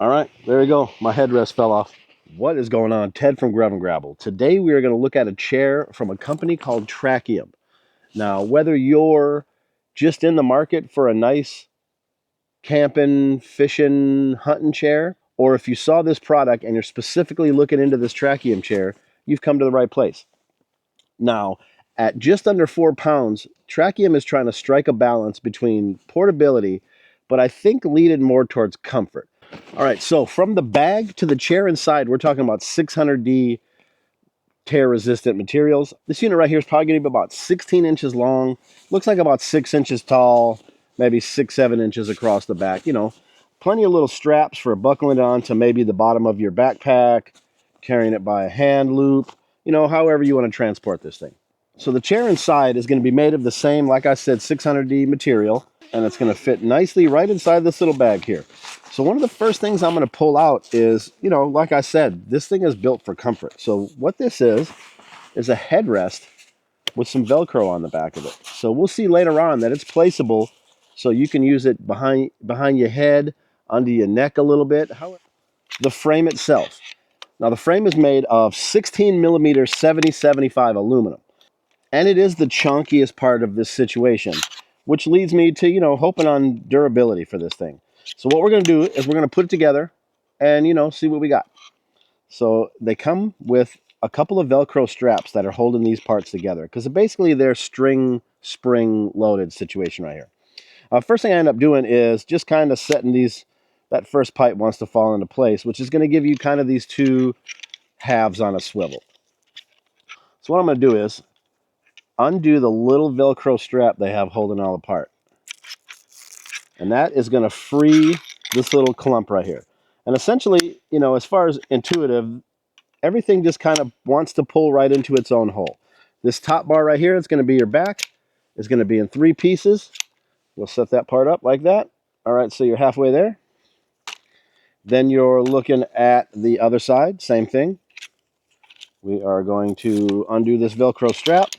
All right, there you go. My headrest fell off. What is going on? Ted from Grub and Grabble. Today we are going to look at a chair from a company called Trakiom. Now, whether you're just in the market for a nice camping, fishing, hunting chair, or if you saw this product and you're specifically looking into this Trakiom chair, you've come to the right place. Now, at just under 4 pounds, Trakiom is trying to strike a balance between portability, but I think leaning more towards comfort. All right, so from the bag to the chair inside, we're talking about 600D tear-resistant materials. This unit right here is probably going to be about 16 inches long. Looks like about 6 inches tall, maybe 6-7 inches across the back. You know, plenty of little straps for buckling it on to maybe the bottom of your backpack, carrying it by a hand loop, you know, however you want to transport this thing. So the chair inside is going to be made of the same, like I said, 600D material, and it's going to fit nicely right inside this little bag here. So one of the first things I'm going to pull out is, you know, like I said, this thing is built for comfort. So what this is a headrest with some Velcro on the back of it. So we'll see later on that it's placeable, so you can use it behind your head, under your neck a little bit. The frame itself. Now the frame is made of 16 millimeter 7075 aluminum. And it is the chunkiest part of this situation, which leads me to, you know, hoping on durability for this thing. So what we're going to do is we're going to put it together and, you know, see what we got. So they come with a couple of Velcro straps that are holding these parts together, because basically they're spring loaded situation right here. First thing I end up doing is just kind of setting that first pipe wants to fall into place, which is going to give you kind of these two halves on a swivel. So what I'm going to do is undo the little Velcro strap they have holding all apart. And that is going to free this little clump right here. And essentially, you know, as far as intuitive, everything just kind of wants to pull right into its own hole. This top bar right here is going to be your back. It's going to be in 3 pieces. We'll set that part up like that. All right, so you're halfway there. Then you're looking at the other side, same thing. We are going to undo this Velcro strap.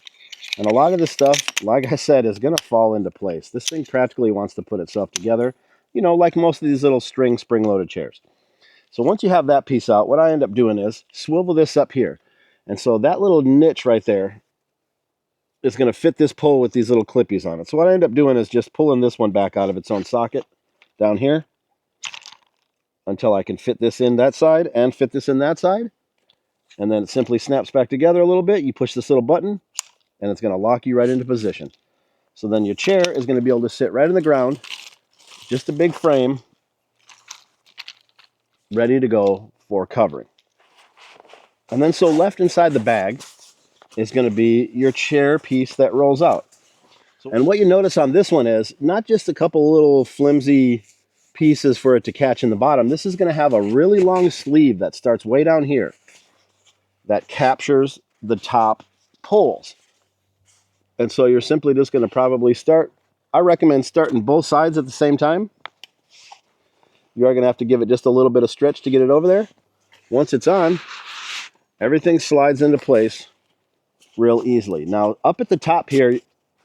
And a lot of this stuff, like I said, is going to fall into place. This thing practically wants to put itself together, you know, like most of these little spring-loaded chairs. So once you have that piece out, what I end up doing is swivel this up here. And so that little niche right there is going to fit this pole with these little clippies on it. So what I end up doing is just pulling this one back out of its own socket down here until I can fit this in that side and fit this in that side. And then it simply snaps back together a little bit. You push this little button, and it's going to lock you right into position. So then your chair is going to be able to sit right in the ground, just a big frame, ready to go for covering. And then so left inside the bag is going to be your chair piece that rolls out. And what you notice on this one is not just a couple little flimsy pieces for it to catch in the bottom. This is going to have a really long sleeve that starts way down here that captures the top poles. And so you're simply just going to probably start. I recommend starting both sides at the same time. You are going to have to give it just a little bit of stretch to get it over there. Once it's on, everything slides into place real easily. Now, up at the top here,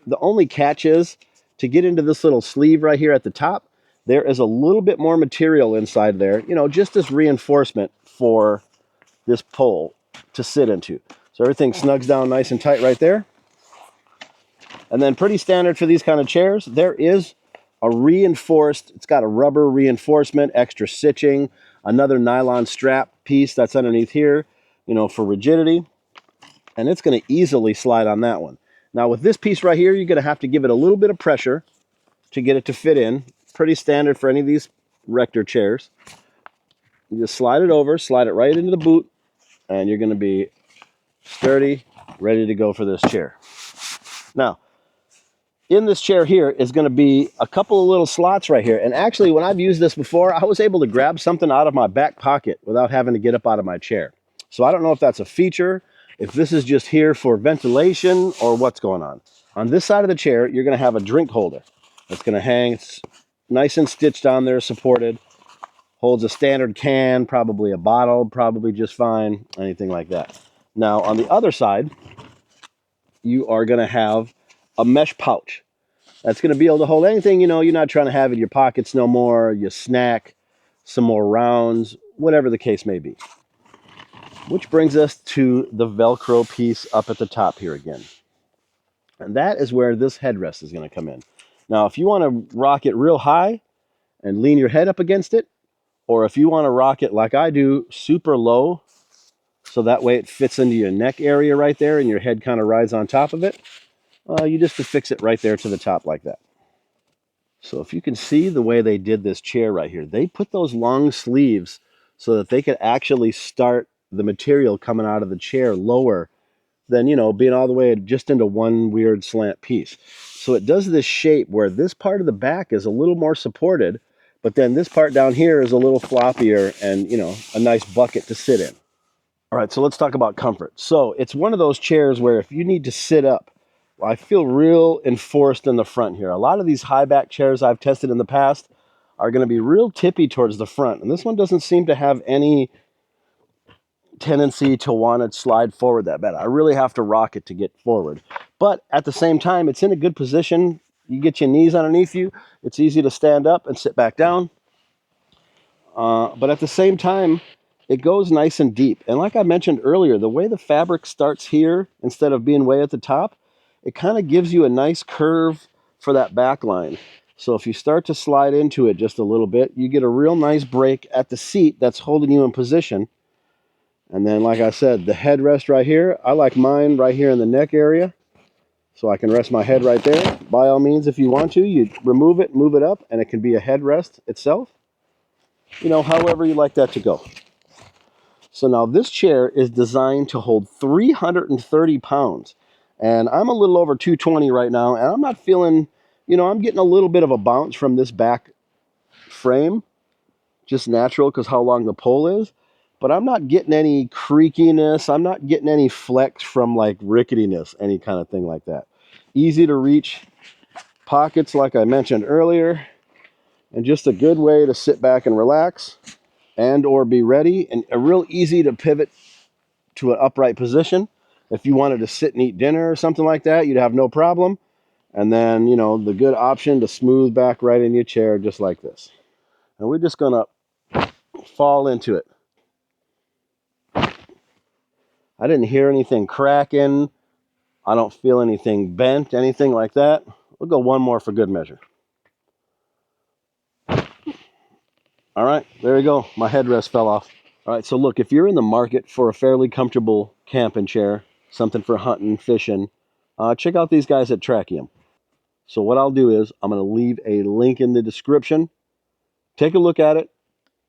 the only catch is to get into this little sleeve right here at the top, there is a little bit more material inside there, you know, just as reinforcement for this pole to sit into. So everything snugs down nice and tight right there. And then pretty standard for these kind of chairs, there is a reinforced, it's got a rubber reinforcement, extra stitching, another nylon strap piece that's underneath here, you know, for rigidity. And it's going to easily slide on that one. Now with this piece right here, you're going to have to give it a little bit of pressure to get it to fit in. Pretty standard for any of these Rector chairs. You just slide it over, slide it right into the boot, and you're going to be sturdy, ready to go for this chair. Now, in this chair here is going to be a couple of little slots right here. And actually, when I've used this before, I was able to grab something out of my back pocket without having to get up out of my chair. So I don't know if that's a feature, if this is just here for ventilation, or what's going on. On this side of the chair, you're going to have a drink holder. It's going to hang. It's nice and stitched on there, supported. Holds a standard can, probably a bottle, probably just fine, anything like that. Now, on the other side, you are going to have a mesh pouch. That's going to be able to hold anything, you know, you're not trying to have in your pockets no more, your snack, some more rounds, whatever the case may be. Which brings us to the Velcro piece up at the top here again. And that is where this headrest is going to come in. Now, if you want to rock it real high and lean your head up against it, or if you want to rock it like I do, super low, so that way it fits into your neck area right there and your head kind of rides on top of it, you just affix it right there to the top like that. So if you can see the way they did this chair right here, they put those long sleeves so that they could actually start the material coming out of the chair lower than, you know, being all the way just into one weird slant piece. So it does this shape where this part of the back is a little more supported, but then this part down here is a little floppier and, you know, a nice bucket to sit in. All right, so let's talk about comfort. So it's one of those chairs where if you need to sit up, well, I feel real enforced in the front here. A lot of these high back chairs I've tested in the past are going to be real tippy towards the front, and this one doesn't seem to have any tendency to want to slide forward that bad. I really have to rock it to get forward. But at the same time, it's in a good position. You get your knees underneath you. It's easy to stand up and sit back down. But at the same time, it goes nice and deep. And like I mentioned earlier, the way the fabric starts here instead of being way at the top, it kind of gives you a nice curve for that back line. So if you start to slide into it just a little bit, you get a real nice break at the seat that's holding you in position. And then, like I said, the headrest right here, I like mine right here in the neck area, so I can rest my head right there. By all means, if you want to, you remove it, move it up, and it can be a headrest itself. You know, however you like that to go. So now this chair is designed to hold 330 pounds. And I'm a little over 220 right now, and I'm not feeling, you know, I'm getting a little bit of a bounce from this back frame. Just natural because how long the pole is. But I'm not getting any creakiness. I'm not getting any flex from like ricketiness, any kind of thing like that. Easy to reach pockets like I mentioned earlier. And just a good way to sit back and relax and or be ready. And a real easy to pivot to an upright position. If you wanted to sit and eat dinner or something like that, you'd have no problem. And then, you know, the good option to smooth back right in your chair just like this. And we're just going to fall into it. I didn't hear anything cracking. I don't feel anything bent, anything like that. We'll go one more for good measure. All right, there you go. My headrest fell off. All right, so look, if you're in the market for a fairly comfortable camping chair, something for hunting, fishing, check out these guys at Trakiom. So what I'll do is I'm going to leave a link in the description. Take a look at it.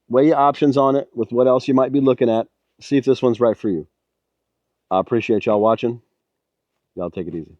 Weigh your options on it with what else you might be looking at. See if this one's right for you. I appreciate y'all watching. Y'all take it easy.